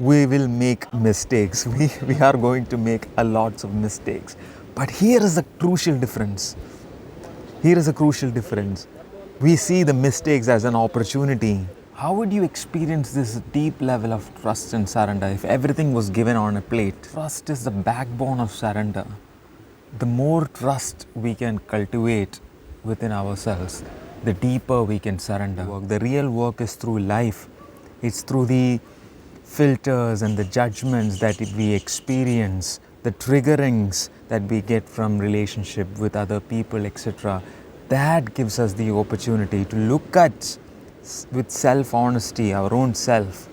we will make mistakes. We are going to make a lots of mistakes. But here is a crucial difference. Here is a crucial difference. We see the mistakes as an opportunity. How would you experience this deep level of trust and surrender if everything was given on a plate? Trust is the backbone of surrender. The more trust we can cultivate within ourselves, the deeper we can surrender. The real work is through life. It's through the filters and the judgments that we experience, the triggerings that we get from relationship with other people, etc. That gives us the opportunity to look at with self-honesty, our own self,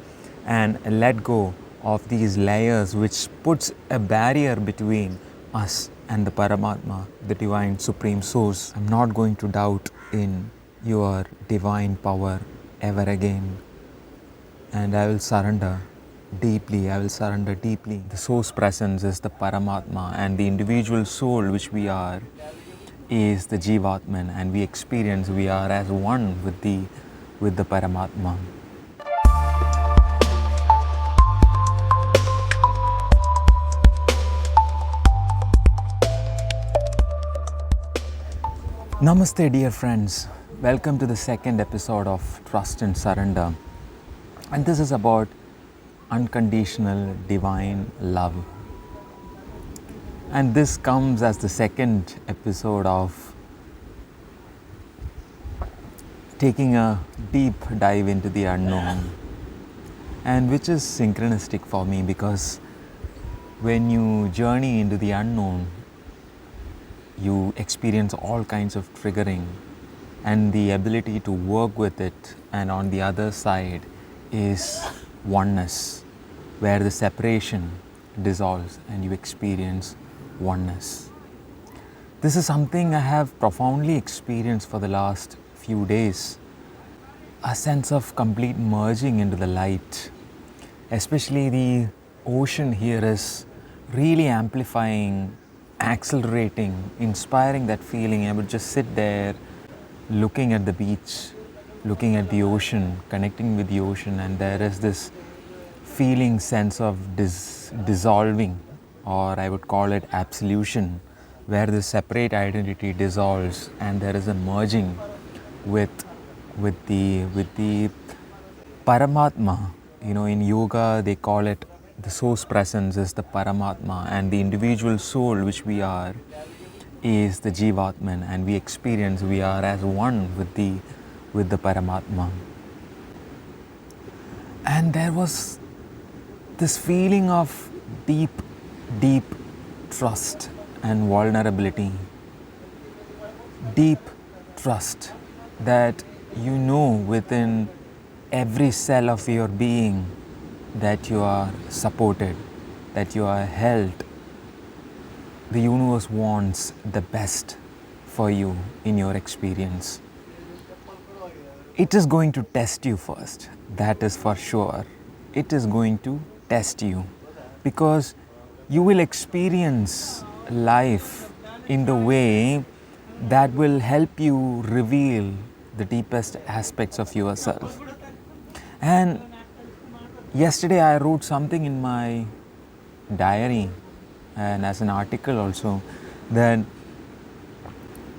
and let go of these layers which puts a barrier between us and the Paramatma, the divine supreme source. I'm not going to doubt in your divine power ever again. And I will surrender deeply. I will surrender deeply. The source presence is the Paramatma, and the individual soul which we are is the Jivatman, and we experience we are as one with the Paramatma. Namaste, dear friends. Welcome to the second episode of Trust and Surrender. And this is about unconditional divine love. And this comes as the second episode of taking a deep dive into the unknown, and which is synchronistic for me, because when you journey into the unknown, you experience all kinds of triggering and the ability to work with it, and on the other side is oneness, where the separation dissolves and you experience oneness. This is something I have profoundly experienced for the last few days. A sense of complete merging into the light. Especially the ocean here is really amplifying, accelerating, inspiring that feeling. I would just sit there looking at the beach, looking at the ocean, connecting with the ocean, and there is this feeling, sense of dissolving, or I would call it absolution, where the separate identity dissolves and there is a merging with the Paramatma. You know, in yoga they call it the source presence is the Paramatma, and the individual soul which we are is the Jivatman, and we experience we are as one with the Paramatma. And there was this feeling of deep trust and vulnerability. Deep trust that you know within every cell of your being that you are supported, that you are held. The universe wants the best for you in your experience. It is going to test you first, that is for sure. It is going to test you, because you will experience life in the way that will help you reveal the deepest aspects of yourself. And yesterday I wrote something in my diary and as an article also, that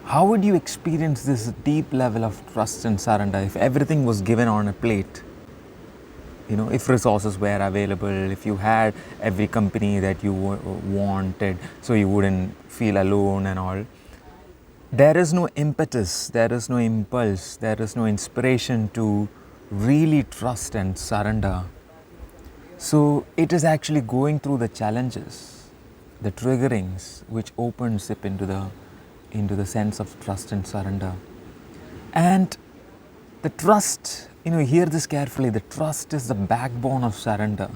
how would you experience this deep level of trust and surrender if everything was given on a plate? You know, if resources were available, if you had every company that you wanted, so you wouldn't feel alone and all. There is no impetus, there is no impulse, there is no inspiration to really trust and surrender. So it is actually going through the challenges, the triggerings, which opens up into the sense of trust and surrender. And the trust, hear this carefully, the trust is the backbone of surrender.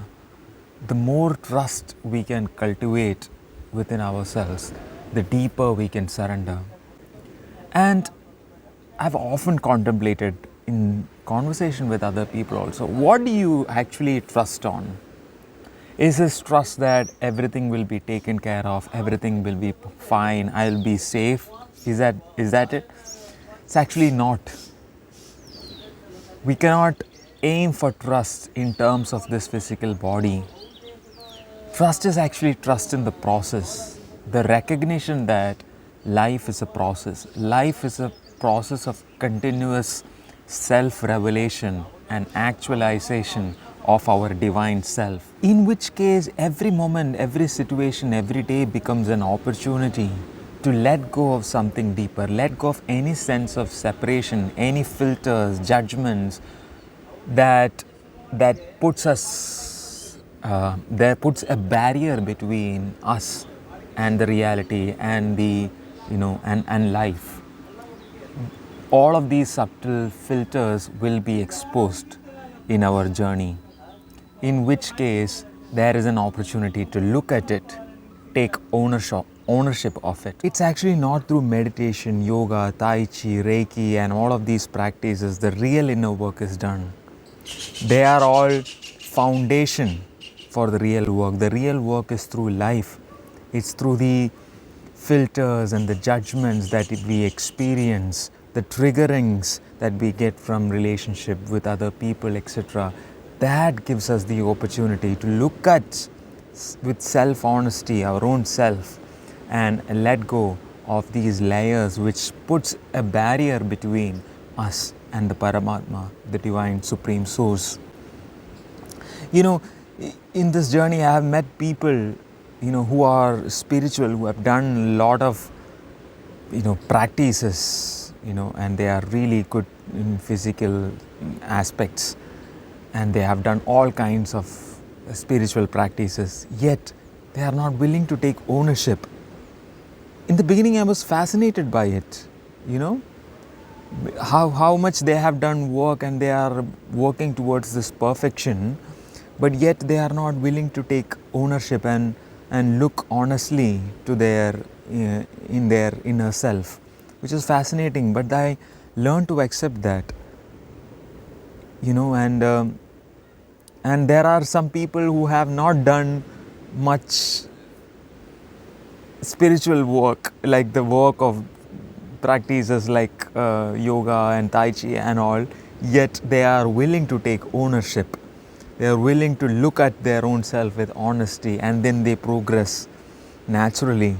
The more trust we can cultivate within ourselves, the deeper we can surrender. And I've often contemplated in conversation with other people also, what do you actually trust on? Is this trust that everything will be taken care of, everything will be fine, I'll be safe? Is that it? It's actually not. We cannot aim for trust in terms of this physical body, trust is actually trust in the process. The recognition that life is a process. Life is a process of continuous self revelation and actualization of our divine self. In which case, every moment, every situation, every day becomes an opportunity to let go of something deeper, let go of any sense of separation, any filters, judgments that puts us that puts a barrier between us and the reality and the and life. All of these subtle filters will be exposed in our journey, in which case there is an opportunity to look at it, take ownership of it. It's actually not through meditation, yoga, tai chi, reiki and all of these practices the real inner work is done. They are all foundation for the real work. The real work is through life. It's through the filters and the judgments that we experience, the triggerings that we get from relationship with other people, etc. That gives us the opportunity to look at with self-honesty, our own self, and let go of these layers which puts a barrier between us and the Paramatma, the divine supreme source. In this journey I have met people who are spiritual, who have done a lot of practices, and they are really good in physical aspects, and they have done all kinds of spiritual practices, yet they are not willing to take ownership. In the beginning I was fascinated by it, how much they have done work and they are working towards this perfection, but yet they are not willing to take ownership and look honestly to their in their inner self, which is fascinating. But I learned to accept that, and there are some people who have not done much spiritual work, like the work of practices like yoga and tai chi and all, yet they are willing to take ownership. They are willing to look at their own self with honesty, and then they progress naturally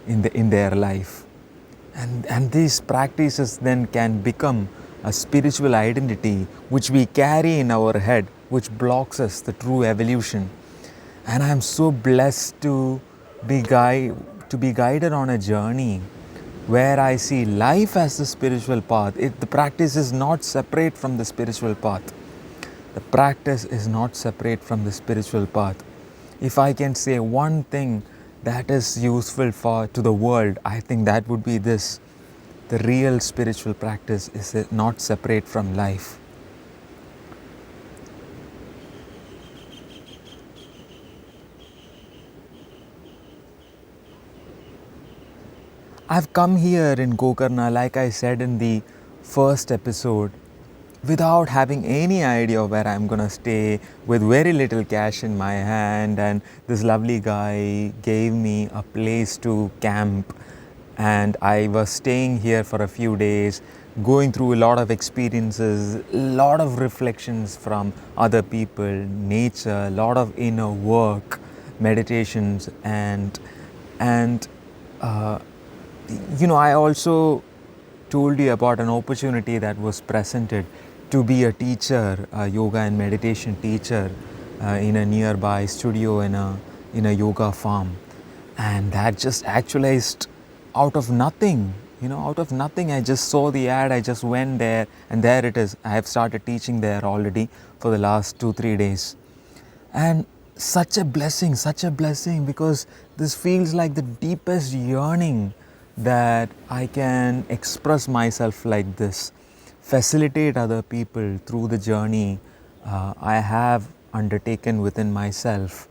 in their life. And these practices then can become a spiritual identity which we carry in our head, which blocks us the true evolution. And I am so blessed to be guided on a journey where I see life as the spiritual path. The practice is not separate from the spiritual path. The practice is not separate from the spiritual path. If I can say one thing that is useful to the world, I think that would be this: the real spiritual practice is not separate from life. I've come here in Gokarna, like I said in the first episode, without having any idea where I'm gonna stay, with very little cash in my hand, and this lovely guy gave me a place to camp, and I was staying here for a few days, going through a lot of experiences, a lot of reflections from other people, nature, a lot of inner work, meditations, and I also told you about an opportunity that was presented to be a teacher, a yoga and meditation teacher in a nearby studio in a yoga farm, and that just actualized out of nothing. Out of nothing, I just saw the ad, I just went there, and there it is. I have started teaching there already for the last 2-3 days, and such a blessing, because this feels like the deepest yearning that I can express myself like this, facilitate other people through the journey I have undertaken within myself,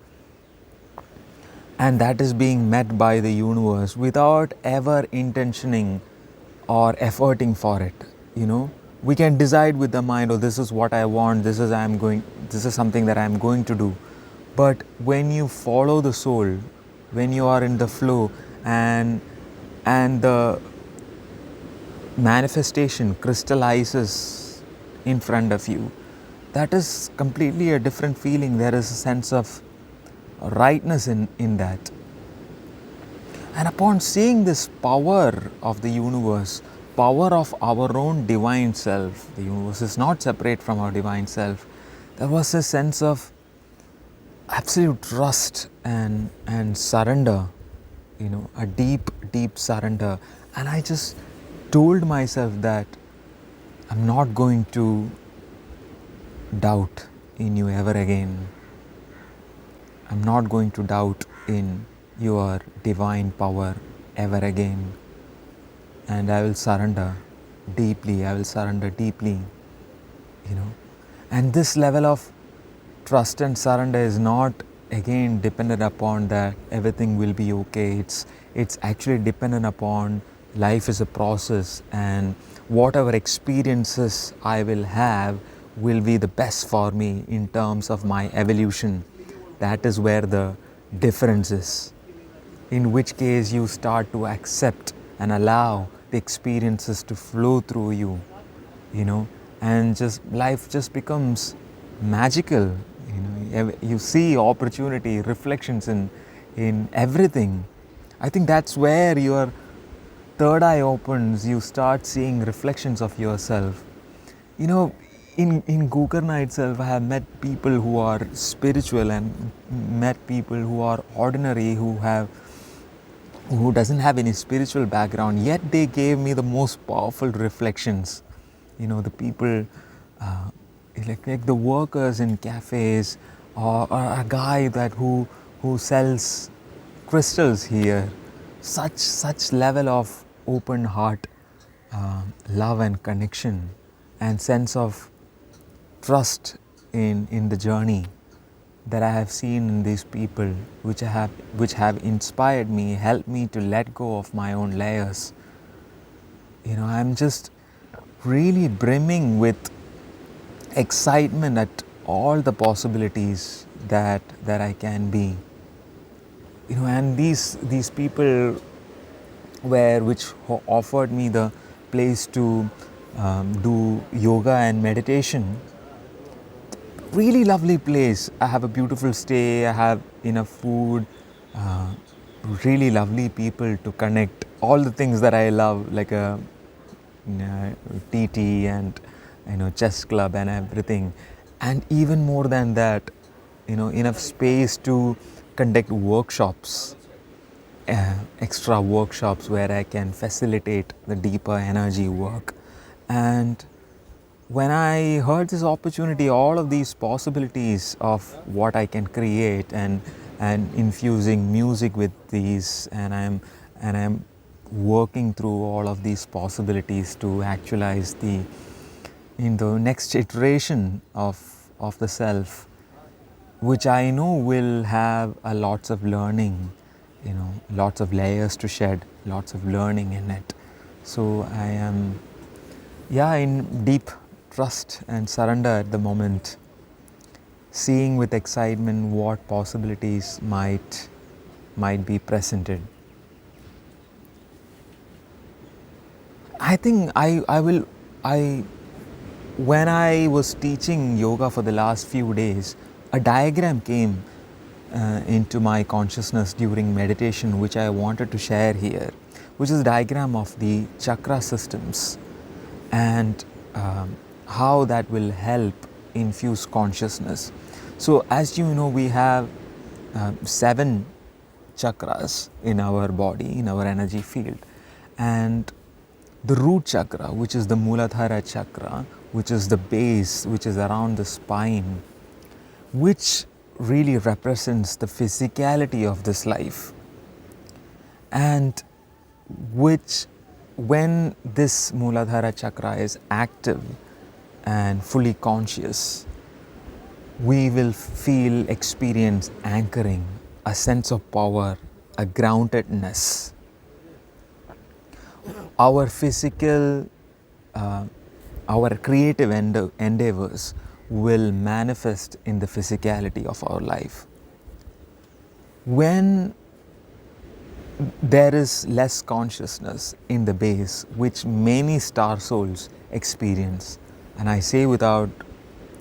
and that is being met by the universe without ever intentioning or efforting for it. We can decide with the mind, oh, this is what I want, this is something that I'm going to do. But when you follow the soul, when you are in the flow, and the manifestation crystallizes in front of you, that is completely a different feeling. There is a sense of rightness in that. And upon seeing this power of the universe, power of our own divine self, the universe is not separate from our divine self, there was a sense of absolute trust and surrender, a deep, deep surrender. And I just told myself that I'm not going to doubt in you ever again. I'm not going to doubt in your divine power ever again. And I will surrender deeply. I will surrender deeply, And this level of trust and surrender is not again dependent upon that everything will be okay. It's actually dependent upon life is a process, and whatever experiences I will have will be the best for me in terms of my evolution. That is where the difference is. In which case you start to accept and allow the experiences to flow through you, and just life just becomes magical. You see opportunity, reflections in everything. I think that's where your third eye opens. You start seeing reflections of yourself. In Gokarna itself, I have met people who are spiritual and met people who are ordinary, who doesn't have any spiritual background, yet they gave me the most powerful reflections. The people, like the workers in cafes, or a guy who sells crystals here. Such level of open heart, love and connection, and sense of trust in the journey that I have seen in these people, which have inspired me, helped me to let go of my own layers. I'm just really brimming with excitement at all the possibilities that I can be. And these people which offered me the place to do yoga and meditation. Really lovely place. I have a beautiful stay. I have enough food. Really lovely people to connect. All the things that I love, like a TT and chess club and everything. And even more than that, enough space to conduct workshops, extra workshops where I can facilitate the deeper energy work. And when I heard this opportunity, all of these possibilities of what I can create, and infusing music with these, and I'm working through all of these possibilities to actualize in the next iteration of the self, which I know will have a lots of learning, lots of layers to shed, lots of learning in it. So I am, in deep trust and surrender at the moment, seeing with excitement what possibilities might be presented. I think when I was teaching yoga for the last few days, a diagram came into my consciousness during meditation, which I wanted to share here, which is a diagram of the chakra systems, and how that will help infuse consciousness. So as you know, we have 7 chakras in our body, in our energy field, and the root chakra, which is the Muladhara chakra, which is the base, which is around the spine, which really represents the physicality of this life, and which, when this Muladhara chakra is active and fully conscious, we will experience anchoring, a sense of power, a groundedness. Our physical, our creative endeavors will manifest in the physicality of our life. When there is less consciousness in the base, which many star souls experience, and I say without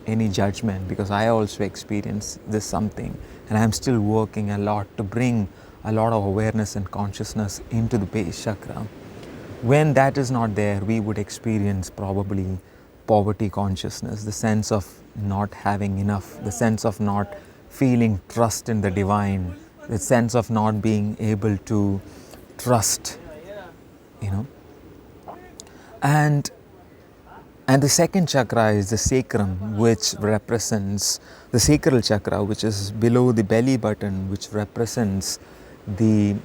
any judgment, because I also experience this something, and I'm still working a lot to bring a lot of awareness and consciousness into the base chakra. When that is not there, we would experience probably poverty consciousness, the sense of not having enough, the sense of not feeling trust in the divine, the sense of not being able to trust, you know. And the second chakra is the sacrum, which represents the sacral chakra, which is below the belly button, which represents the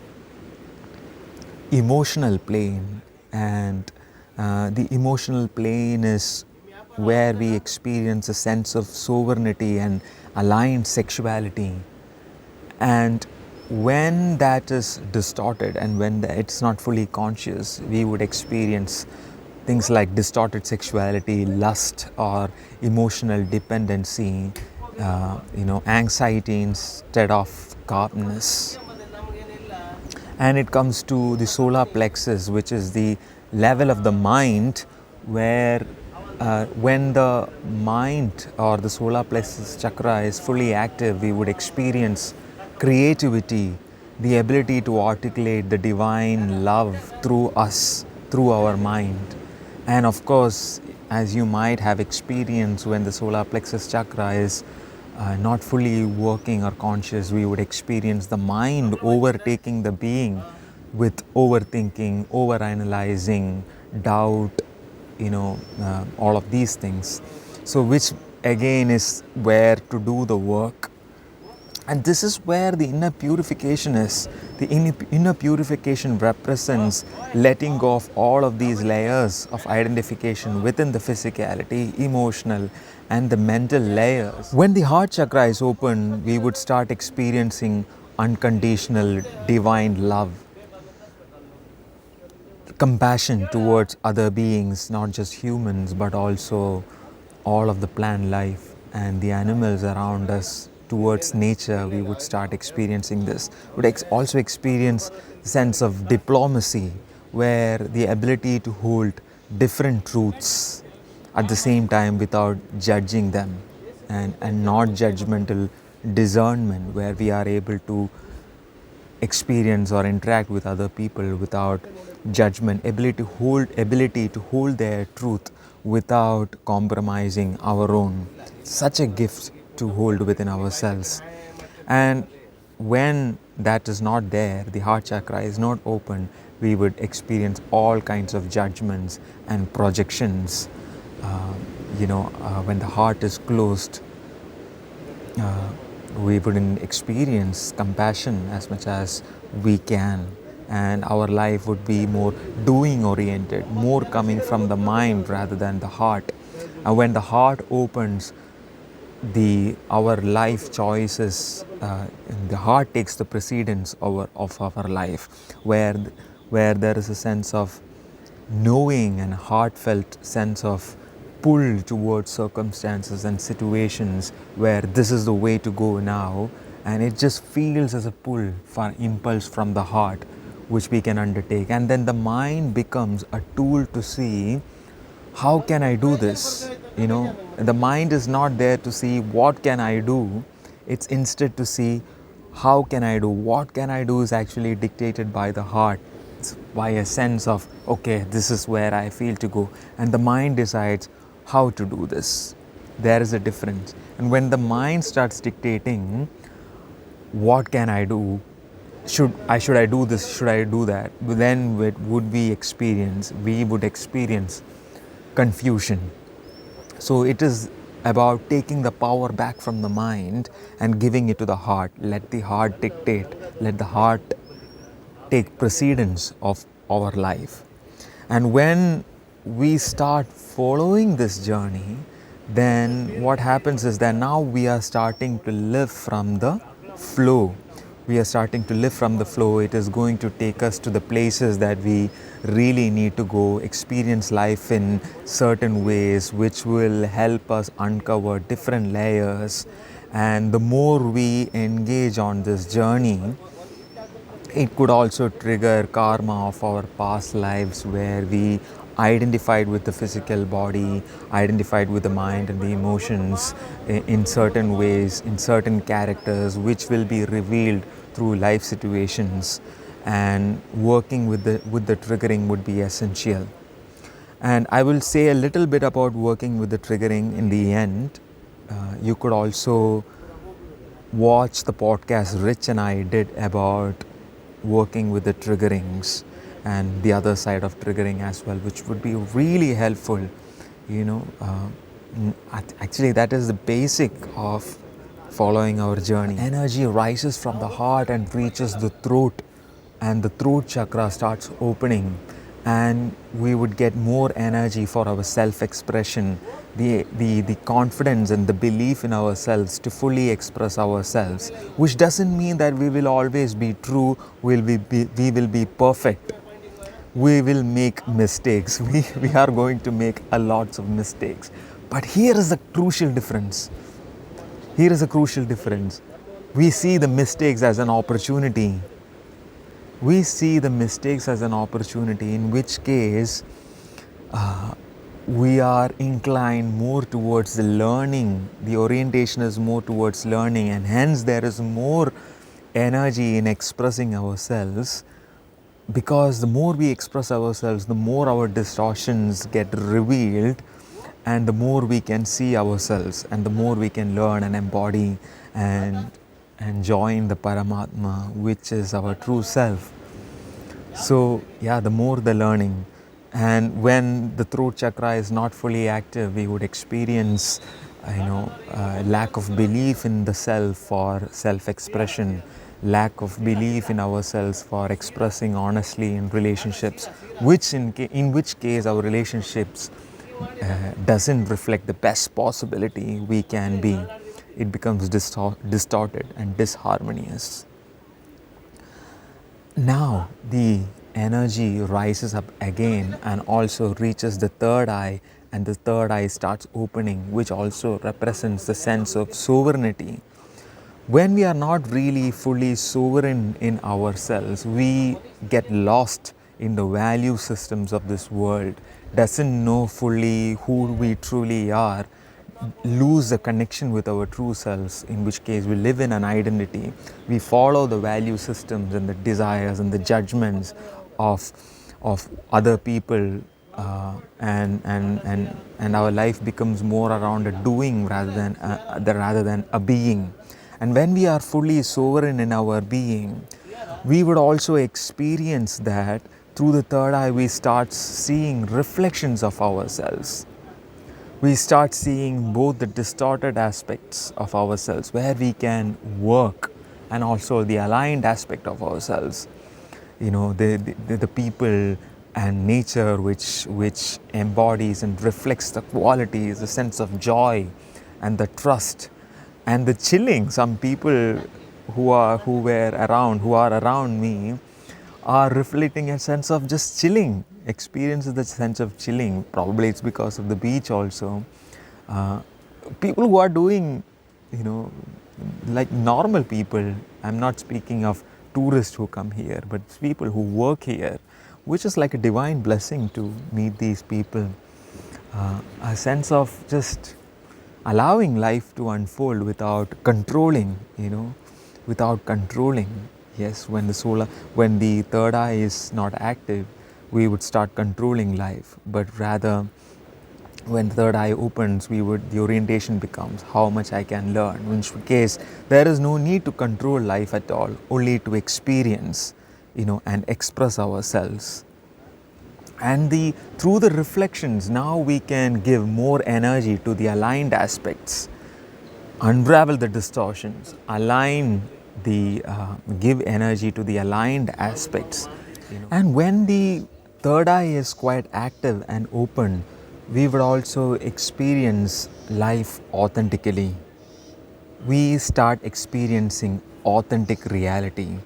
emotional plane. And the emotional plane is where we experience a sense of sovereignty and aligned sexuality. And when that is distorted and when it's not fully conscious, we would experience things like distorted sexuality, lust, or emotional dependency, anxiety instead of calmness. And it comes to the solar plexus, which is the level of the mind where when the mind or the solar plexus chakra is fully active, we would experience creativity, the ability to articulate the divine love through us, through our mind. And of course, as you might have experienced, when the solar plexus chakra is not fully working or conscious, we would experience the mind overtaking the being with overthinking, overanalyzing, doubt, all of these things. So which again is where to do the work. And this is where the inner purification is. The inner purification represents letting go of all of these layers of identification within the physicality, emotional, and the mental layers. When the heart chakra is open, we would start experiencing unconditional divine love, compassion towards other beings, not just humans, but also all of the plant life and the animals around us. Towards nature, we would start experiencing this. We would also experience a sense of diplomacy, where the ability to hold different truths at the same time without judging them, and not judgmental discernment, where we are able to experience or interact with other people without judgment, ability to hold their truth without compromising our own. Such a gift to hold within ourselves. And when that is not there, the heart chakra is not open, we would experience all kinds of judgments and projections. When the heart is closed, we wouldn't experience compassion as much as we can, and our life would be more doing oriented, more coming from the mind rather than the heart. And when the heart opens, our life choices, the heart takes the precedence of our life, where there is a sense of knowing and heartfelt sense of pull towards circumstances and situations, where this is the way to go now, and it just feels as a pull for impulse from the heart, which we can undertake. And then the mind becomes a tool to see, how can I do this? The mind is not there to see what can I do, it's instead to see how can I do. What can I do is actually dictated by the heart, by a sense of, okay, this is where I feel to go, and the mind decides how to do this. There is a difference. And when the mind starts dictating, what can I do, should I do this, should I do that, then we would experience confusion. So it is about taking the power back from the mind and giving it to the heart. Let the heart dictate, let the heart take precedence of our life. And when we start following this journey, then what happens is that now we are starting to live from the flow. We are starting to live from the flow. It is going to take us to the places that we really need to go, experience life in certain ways, which will help us uncover different layers. And the more we engage on this journey, it could also trigger karma of our past lives, where we identified with the physical body, identified with the mind and the emotions in certain ways, in certain characters, which will be revealed through life situations. And working with the triggering would be essential. And I will say a little bit about working with the triggering in the end. You could also watch the podcast Rich and I did about working with the triggerings and the other side of triggering as well, which would be really helpful. You know, actually, that is the basic of following our journey. Energy rises from the heart and reaches the throat, and the throat chakra starts opening, and we would get more energy for our self-expression, the confidence and the belief in ourselves to fully express ourselves, which doesn't mean that we will always be true, we will be perfect. We will make mistakes. We are going to make a lots of mistakes. But here is a crucial difference. Here is a crucial difference. We see the mistakes as an opportunity. We see the mistakes as an opportunity, in which case we are inclined more towards the learning. The orientation is more towards learning, and hence there is more energy in expressing ourselves, because the more we express ourselves, the more our distortions get revealed, and the more we can see ourselves, and the more we can learn and embody and join the Paramatma, which is our true self. So yeah, the more the learning. And when the throat chakra is not fully active, we would experience lack of belief in the self for self-expression, lack of belief in ourselves for expressing honestly in relationships, which in which case our relationships doesn't reflect the best possibility we can be. It becomes distorted and disharmonious. Now the energy rises up again and also reaches the third eye, and the third eye starts opening, which also represents the sense of sovereignty. When we are not really fully sovereign in ourselves, we get lost in the value systems of this world, doesn't know fully who we truly are, lose the connection with our true selves, in which case we live in an identity. We follow the value systems and the desires and the judgments of other people, and our life becomes more around a doing rather than a being. And when we are fully sovereign in our being, we would also experience that through the third eye we start seeing reflections of ourselves. We start seeing both the distorted aspects of ourselves where we can work, and also the aligned aspect of ourselves. The people and nature which embodies and reflects the qualities, the sense of joy and the trust and the chilling. Some people who are around me are reflecting a sense of just chilling, experiences the sense of chilling. Probably it's because of the beach also. People who are doing, like normal people, I'm not speaking of tourists who come here, but people who work here, which is like a divine blessing to meet these people. A sense of just allowing life to unfold without controlling, without controlling. Yes, when the third eye is not active, we would start controlling life, but rather when the third eye opens, the orientation becomes how much I can learn, in which case there is no need to control life at all, only to experience, and express ourselves. And through the reflections, now we can give more energy to the aligned aspects, unravel the distortions, give energy to the aligned aspects. And when the third eye is quite active and open, we would also experience life authentically. We start experiencing authentic reality.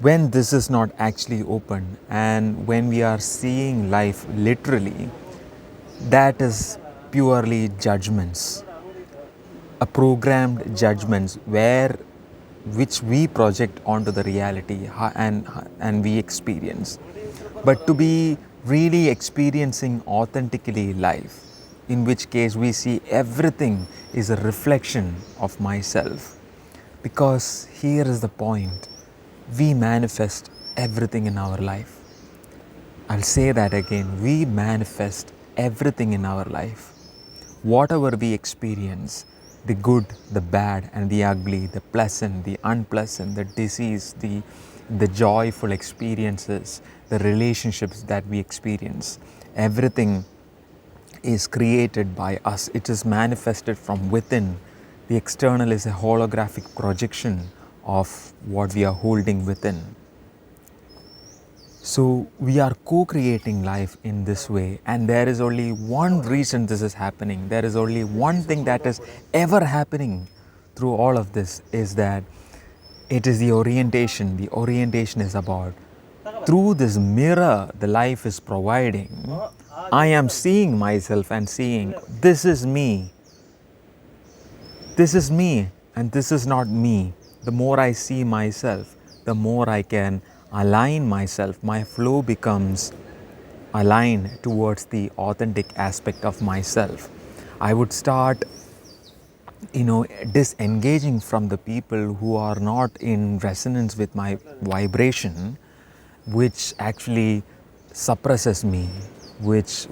When this is not actually open, and when we are seeing life literally, that is purely judgments, a programmed judgments which we project onto the reality and we experience. But to be really experiencing authentically life, in which case we see everything is a reflection of myself. Because here is the point, we manifest everything in our life. I'll say that again, we manifest everything in our life. Whatever we experience, the good, the bad, and the ugly, the pleasant, the unpleasant, the disease, the joyful experiences, the relationships that we experience, everything is created by us. It is manifested from within. The external is a holographic projection of what we are holding within. So we are co-creating life in this way, and there is only one reason this is happening. There is only one thing that is ever happening through all of this, is that it is the orientation. The orientation is about, through this mirror the life is providing, I am seeing myself and seeing, this is me. This is me and this is not me. The more I see myself, the more I can align myself. My flow becomes aligned towards the authentic aspect of myself. I would start, disengaging from the people who are not in resonance with my vibration, which actually suppresses me, which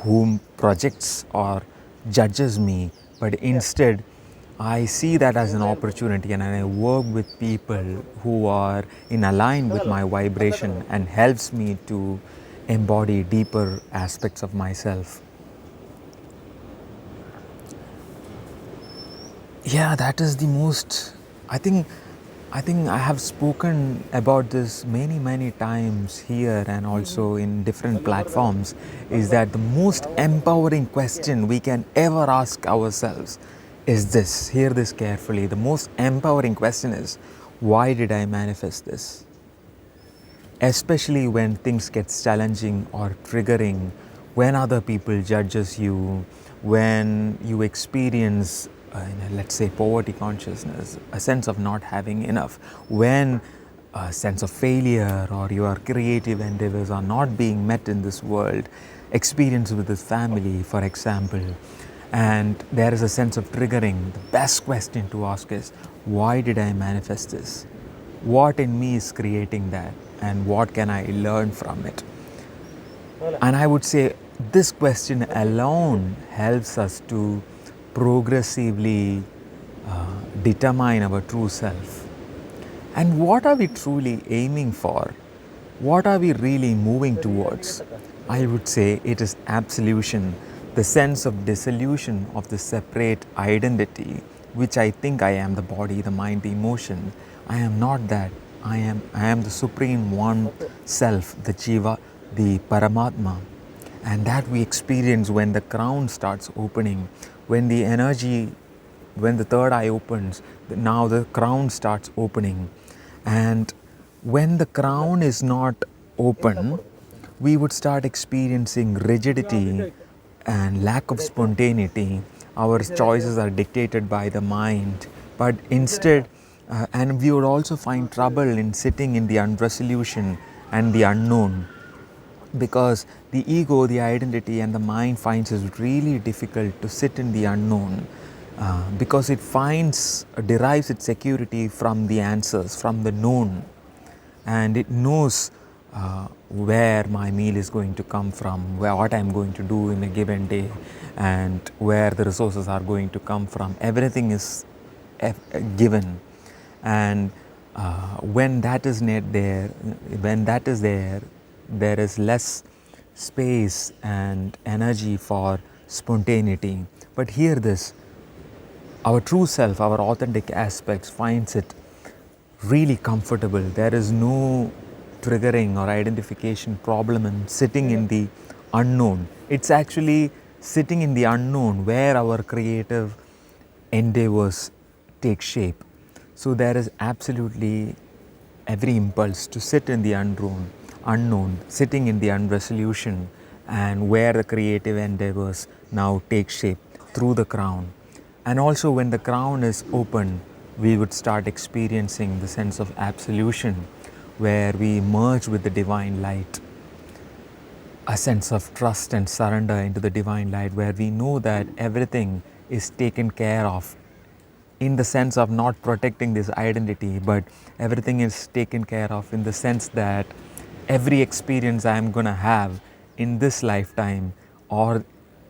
whom projects or judges me. But instead I see that as an opportunity, and I work with people who are in align with my vibration and helps me to embody deeper aspects of myself. Yeah, that is the most, I think I have spoken about this many times here and also in different platforms, is that the most empowering question we can ever ask ourselves is this. Hear this carefully. The most empowering question is, why did I manifest this? Especially when things get challenging or triggering, when other people judges you, when you experience let's say poverty consciousness, a sense of not having enough, when a sense of failure or your creative endeavors are not being met in this world, experience with this family for example, and there is a sense of triggering, the best question to ask is, why did I manifest this? What in me is creating that, and what can I learn from it? And I would say this question alone helps us to progressively determine our true self. And what are we truly aiming for? What are we really moving towards? I would say it is absolution, the sense of dissolution of the separate identity, which I think I am the body, the mind, the emotion. I am not that. I am the supreme one self, the Jiva, the Paramatma. And that we experience when the crown starts opening, when the energy, when the third eye opens, now the crown starts opening. And when the crown is not open, we would start experiencing rigidity and lack of spontaneity. Our choices are dictated by the mind, but instead, and we would also find trouble in sitting in the unresolution and the unknown, because the ego, the identity, and the mind finds it really difficult to sit in the unknown, because it derives its security from the answers, from the known, and it knows where my meal is going to come from, what I'm going to do in a given day, and where the resources are going to come from. Everything is given, and when that is not there, when that is there, there is less space and energy for spontaneity. But hear this, our true self, our authentic aspects finds it really comfortable. There is no triggering or identification problem in sitting in the unknown. It's actually sitting in the unknown where our creative endeavors take shape. So there is absolutely every impulse to sit in the unknown, sitting in the unresolution, and where the creative endeavors now take shape through the crown. And also when the crown is open, we would start experiencing the sense of absolution, where we merge with the divine light. a sense of trust and surrender into the divine light, where we know that everything is taken care of, in the sense of not protecting this identity, but everything is taken care of in the sense that every experience I am going to have in this lifetime or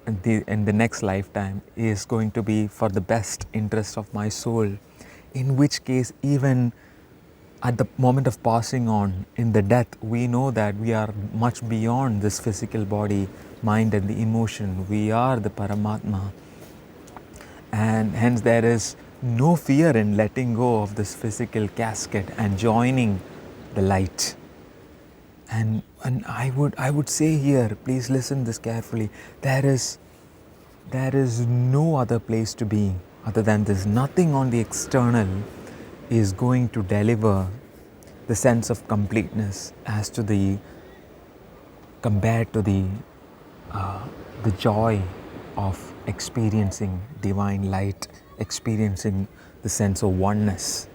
in the next lifetime is going to be for the best interest of my soul. In which case, even at the moment of passing on, in the death, we know that we are much beyond this physical body, mind, and the emotion. We are the Paramatma, and hence there is no fear in letting go of this physical casket and joining the light. And I would say here, please listen this carefully, there is no other place to be other than this. Nothing on the external is going to deliver the sense of completeness as to the compared to the joy of experiencing divine light, experiencing the sense of oneness.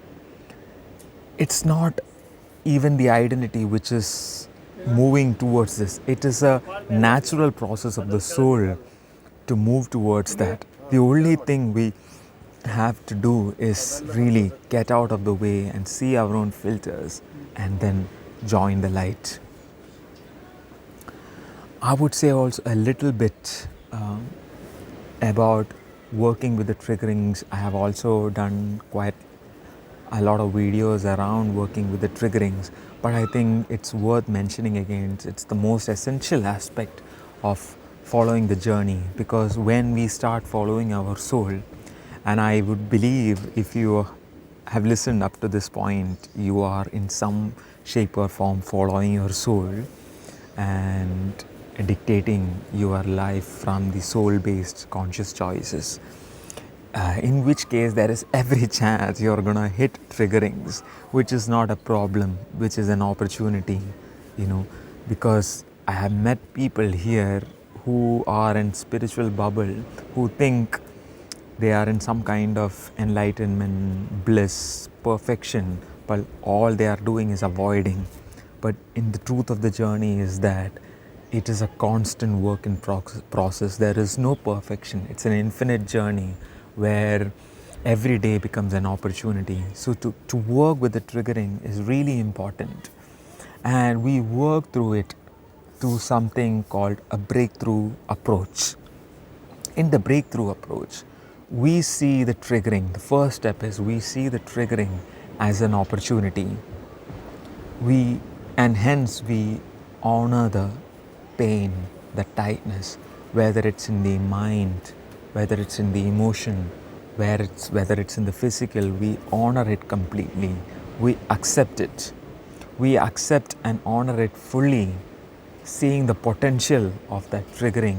It's not even the identity which is moving towards this. It is a natural process of the soul to move towards that. The only thing we have to do is really get out of the way and see our own filters and then join the light. I would say also a little bit about working with the triggerings. I have also done quite a lot of videos around working with the triggerings, but I think it's worth mentioning again. It's the most essential aspect of following the journey, because when we start following our soul, and I would believe if you have listened up to this point, you are in some shape or form following your soul and dictating your life from the soul-based conscious choices. In which case there is every chance you're gonna hit triggerings, which is not a problem, which is an opportunity, because I have met people here who are in spiritual bubble, who think they are in some kind of enlightenment, bliss, perfection, but all they are doing is avoiding. But in the truth of the journey is that it is a constant work in process. There is no perfection. It's an infinite journey where every day becomes an opportunity. So to work with the triggering is really important. And we work through it through something called a breakthrough approach. In the breakthrough approach, we see the triggering. The first step is we see the triggering as an opportunity. And hence we honor the pain, the tightness, whether it's in the mind, whether it's in the emotion, whether it's in the physical, we honor it completely. We accept it. We accept and honor it fully, seeing the potential of that triggering.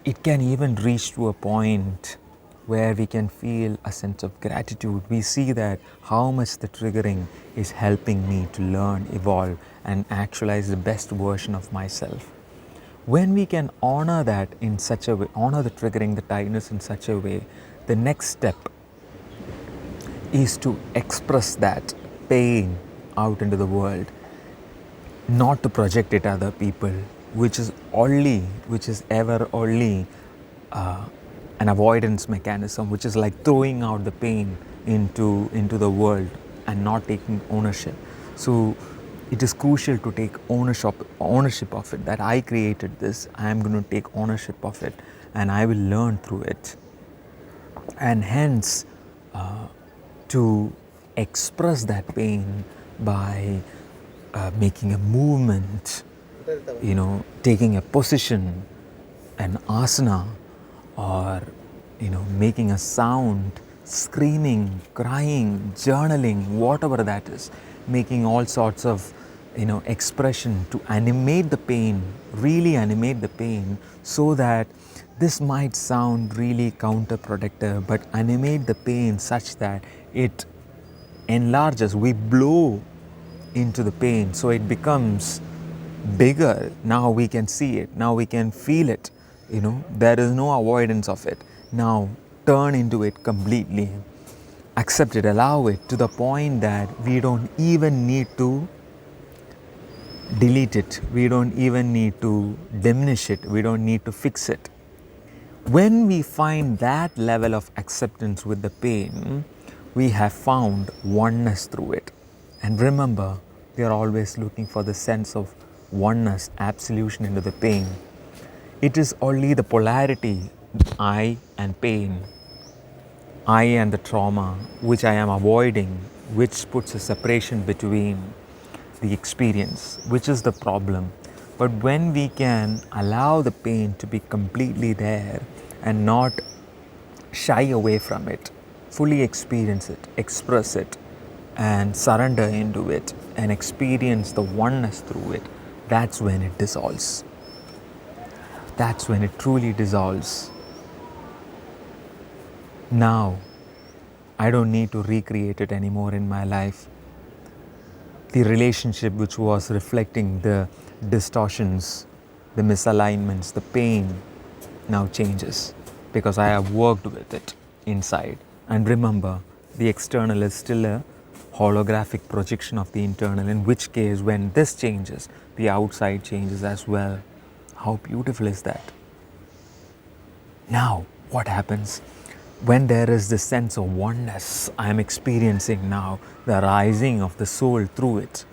It can even reach to a point where we can feel a sense of gratitude. We see that how much the triggering is helping me to learn, evolve, and actualize the best version of myself. When we can honor that in such a way, honor the triggering, the tightness in such a way, the next step is to express that pain out into the world, not to project it other people, which is ever only an avoidance mechanism, which is like throwing out the pain into the world and not taking ownership. So it is crucial to take ownership of it, that I created this, I am going to take ownership of it, and I will learn through it. And hence, to express that pain by making a movement, taking a position, an asana, or making a sound, screaming, crying, journaling, whatever that is, making all sorts of expression to animate the pain, really animate the pain, so that this might sound really counterproductive, but animate the pain such that it enlarges. We blow into the pain, so it becomes bigger. Now we can see it, now we can feel it, there is no avoidance of it. Now turn into it completely, accept it, allow it, to the point that we don't even need to delete it. We don't even need to diminish it. We don't need to fix it. When we find that level of acceptance with the pain, we have found oneness through it. And remember, we are always looking for the sense of oneness, absolution into the pain. It is only the polarity, I and pain, I and the trauma, which I am avoiding, which puts a separation between the experience, which is the problem. But when we can allow the pain to be completely there and not shy away from it, fully experience it, express it, and surrender into it and experience the oneness through it, that's when it dissolves. That's when it truly dissolves. Now, I don't need to recreate it anymore in my life. The relationship which was reflecting the distortions, the misalignments, the pain now changes because I have worked with it inside. And remember, the external is still a holographic projection of the internal, in which case, when this changes, the outside changes as well. How beautiful is that? Now, what happens when there is this sense of oneness I am experiencing now, the rising of the soul through it,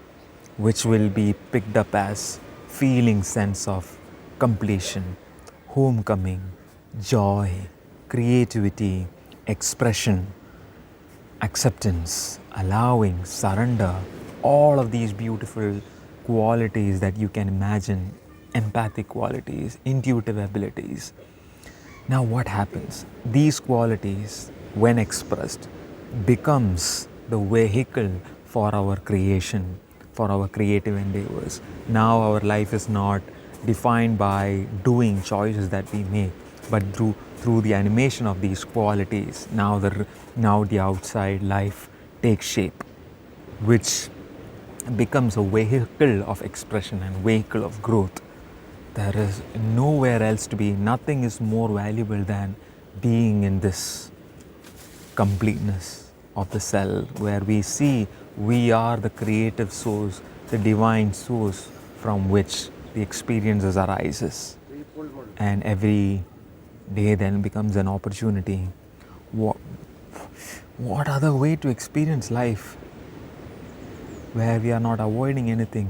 which will be picked up as feeling sense of completion, homecoming, joy, creativity, expression, acceptance, allowing, surrender, all of these beautiful qualities that you can imagine, empathic qualities, intuitive abilities. Now what happens? These qualities, when expressed, becomes the vehicle for our creation, for our creative endeavors. Now our life is not defined by doing choices that we make, but through the animation of these qualities, now the outside life takes shape, which becomes a vehicle of expression and vehicle of growth. There is nowhere else to be. Nothing is more valuable than being in this completeness of the self, where we see we are the creative source, the divine source from which the experiences arises. And every day then becomes an opportunity. What other way to experience life where we are not avoiding anything,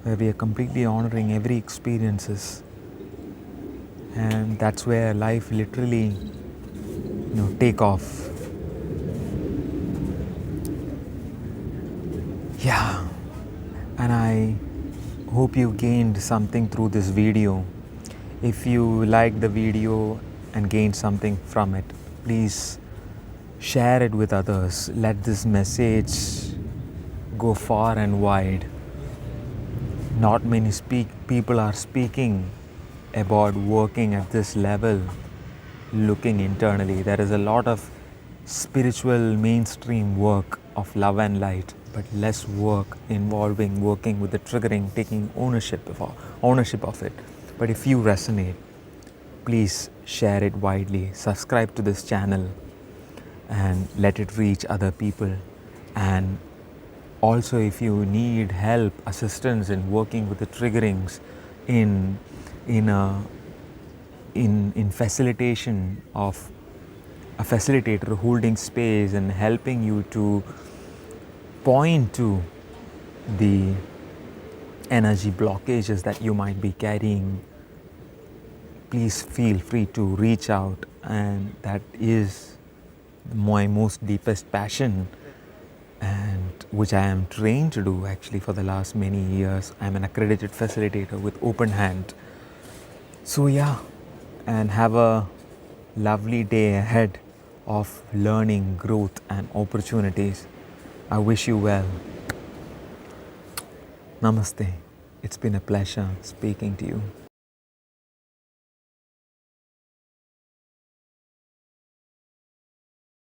where we are completely honoring every experiences? And that's where life literally take off. Yeah, and I hope you gained something through this video. If you liked the video and gained something from it, please share it with others. Let this message go far and wide. Not many people are speaking about working at this level, looking internally. There is a lot of spiritual mainstream work of love and light, but less work involving working with the triggering, taking ownership of it. But if you resonate, please share it widely. Subscribe to this channel and let it reach other people. And also, if you need help, assistance in working with the triggerings, in facilitation of a facilitator holding space and helping you to point to the energy blockages that you might be carrying, please feel free to reach out. And that is my most deepest passion, and which I am trained to do actually for the last many years. I'm an accredited facilitator with open hand. So yeah, and have a lovely day ahead of learning, growth and opportunities. I wish you well. Namaste. It's been a pleasure speaking to you.